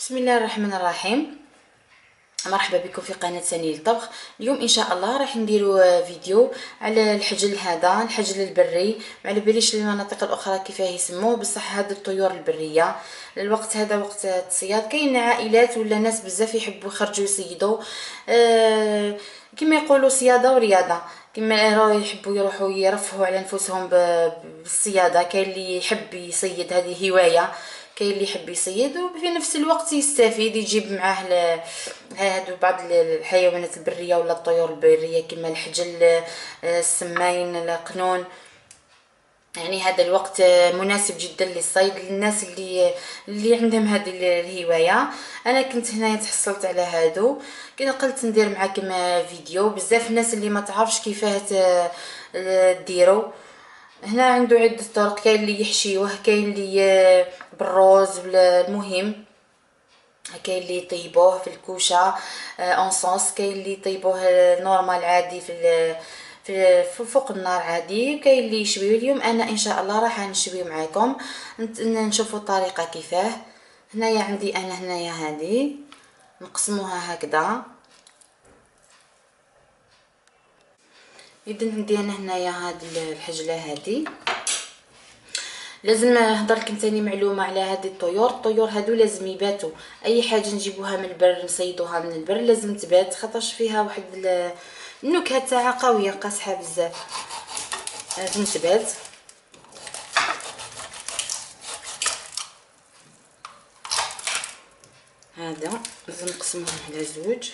بسم الله الرحمن الرحيم. مرحبا بكم في قناه سني الطبخ. اليوم ان شاء الله راح نديروا فيديو على الحجل، هذا الحجل البري، ما على باليش المناطق الاخرى كيفاه يسموه، بصح هذه الطيور البريه. الوقت هذا وقت الصياد، كاين عائلات ولا ناس بزاف يحبوا يخرجوا يصيدوا، كما يقولوا صياده ورياضه، كما يحبوا يروحوا يرفهوا على نفوسهم بالصياده. كاين اللي يحب يصيد، هذه هوايه. كاين اللي يحب يصيد وفي نفس الوقت يستفيد، يجيب معاه هادو بعض الحيوانات البريه ولا الطيور البريه كما الحجل، السماين، القنون. يعني هذا الوقت مناسب جدا للصيد للناس اللي عندهم هذه الهوايه. انا كنت هنا تحصلت على هادو، كنا قلت ندير معكم فيديو. بزاف الناس اللي ما تعرفش كيفاه ديروا. هنا عنده عده طرق، كاين اللي يحشيوه، كاين اللي بالروز. المهم كاين اللي يطيبوه في الكوشه اون صوص، كاين اللي يطيبوه نورمال عادي في فوق النار عادي، كاين اللي يشويه. اليوم انا ان شاء الله راح نشوي معكم، نشوفوا الطريقه كيفاه. هنايا عندي انا هنايا هذه نقسموها هكذا. اذا عندي انا هنايا هذه الحجله هذه. لازم نهضر لكم ثاني معلومه على هذه الطيور هادو لازم يباتوا. اي حاجه نجيبوها من البر نصيدوها من البر لازم تبات، خاطرش فيها واحد النكهه تاعها قويه قاصحه بزاف، لازم تبات. هذا لازم نقسموه على زوج.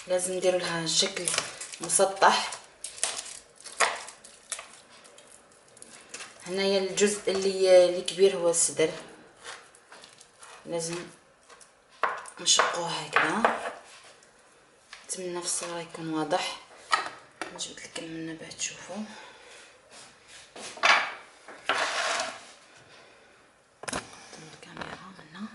لازم نديروا لها شكل مسطح. هنايا الجزء اللي كبير هو الصدر، لازم نشقوه هكذا. نتمنى في الصوره يكون واضح، نجبد لكم منه بعد تشوفوا. الكاميرا منا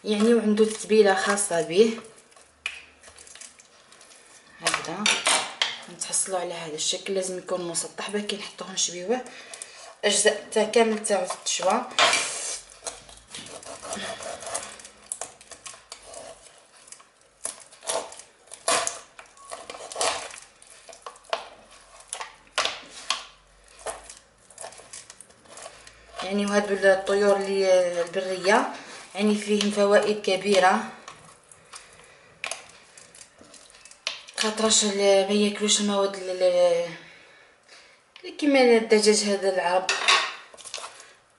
يعني، وعنده تتبيله خاصه به هكذا. نتحصلوا على هذا الشكل، لازم يكون مسطح باش نحطوه نشويوه اجزاء كامل تاعو تشوى. يعني وهادو الطيور اللي البريه يعني فيهم فوائد كبيره، خاطرش ما ياكلوش المواد اللي كيما الدجاج هذا العرب،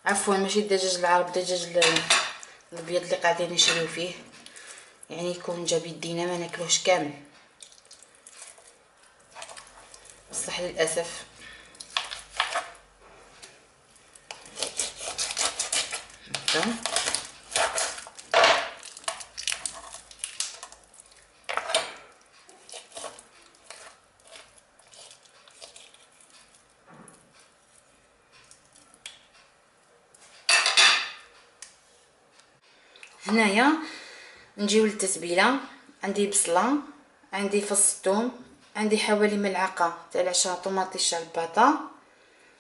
عفوا ماشي الدجاج العرب، الدجاج الابيض اللي قاعدين يشريو فيه، يعني يكون جا بيدينا ما ناكلوش كامل، بصح للاسف. هكذا هنايا نجيو للتتبيله. عندي بصله، عندي فص الثوم، عندي حوالي ملعقه تاع العشاء طوماطيش الباطا،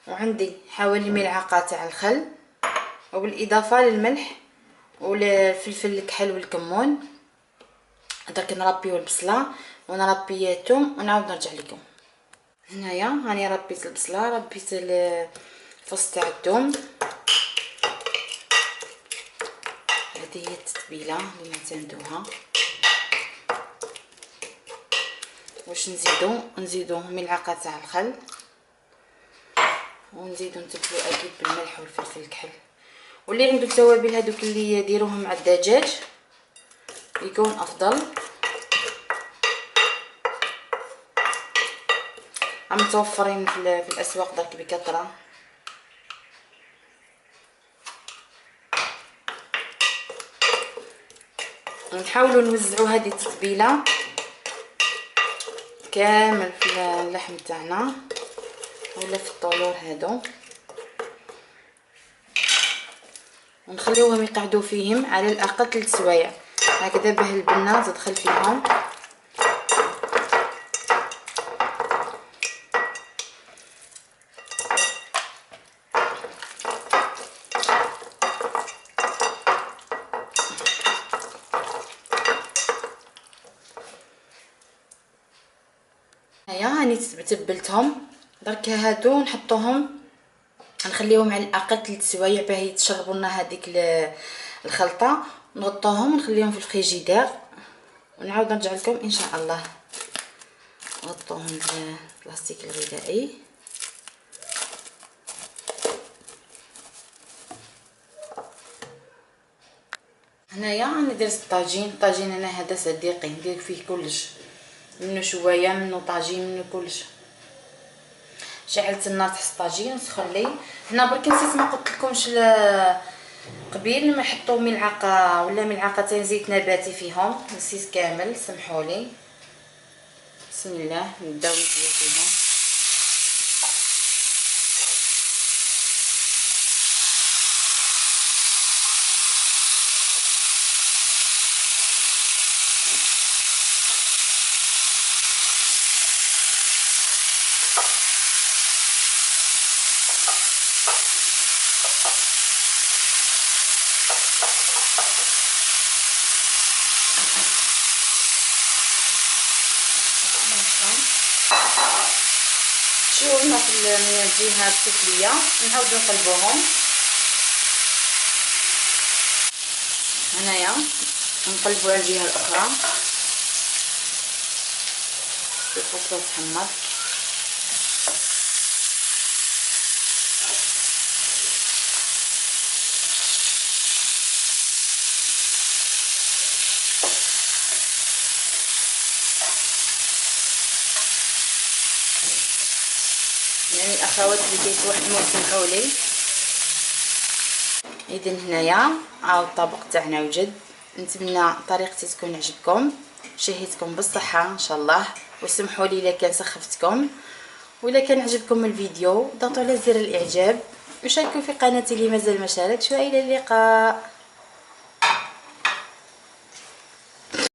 وعندي حوالي ملعقه تاع الخل، وبالاضافه للملح والفلفل الكحل والكمون. درك نربيو البصله ونربي الثوم ونعاود نرجع لكم. هنايا هاني ربيت البصله، ربيت الفص تاع الثوم. هذه هي التتبيله اللي نعتمدوها. واش نزيدو ملعقه تاع الخل، ونزيدو نتبلو اكيد بالملح والفلفل الكحل. واللي عنده التوابل هذوك اللي يديروهم مع الدجاج يكون افضل. متوفرين في الاسواق درك بكثره. ونحاولوا نوزعوا هذه التتبيله كامل في اللحم تاعنا ولا في الطيور هادو. ونخليوهم يقعدوا فيهم على الاقل 3 سوايع هكذا باه البنه تدخل فيهم. هيا راني تبلتهم، درك هادو نحطوهم نخليهم على الاقل 3 سوايع باه يتشربوا لنا هذيك الخلطه. نغطوهم ونخليهم في الفريجيدير ونعاود نرجع لكم ان شاء الله. نغطوهم بالبلاستيك الغذائي. هنايا ندير الطاجين انا هذا صديقي ندير فيه كلش، منه شوايه منه طاجين منه كلش. شعلت النار تحت الطاجين وسخن لي. هنا برك نسيت ما قلت لكمش قبيل ما نحطوا ملعقه ولا ملعقتين زيت نباتي فيهم، نسيت كامل سمحوا لي. بسم الله نبداو ندير فيهم. شوفنا من الجهه السفليه نعاودو نقلبوهم. هنايا نقلبوا على الجهه الاخرى. البصله تحمر. يعني الاخوات اللي كيتوحموا سمحوا لي. اذا هنايا هاو الطبق تاعنا وجد. نتمنى طريقتي تكون عجبكم، شهيتكم بالصحه ان شاء الله، وسمحوا لي الا كان سخفتكم. وإلا كان عجبكم الفيديو ضغطوا على زر الاعجاب وشاركوا في قناتي اللي مازال ما شاركش. والى اللقاء.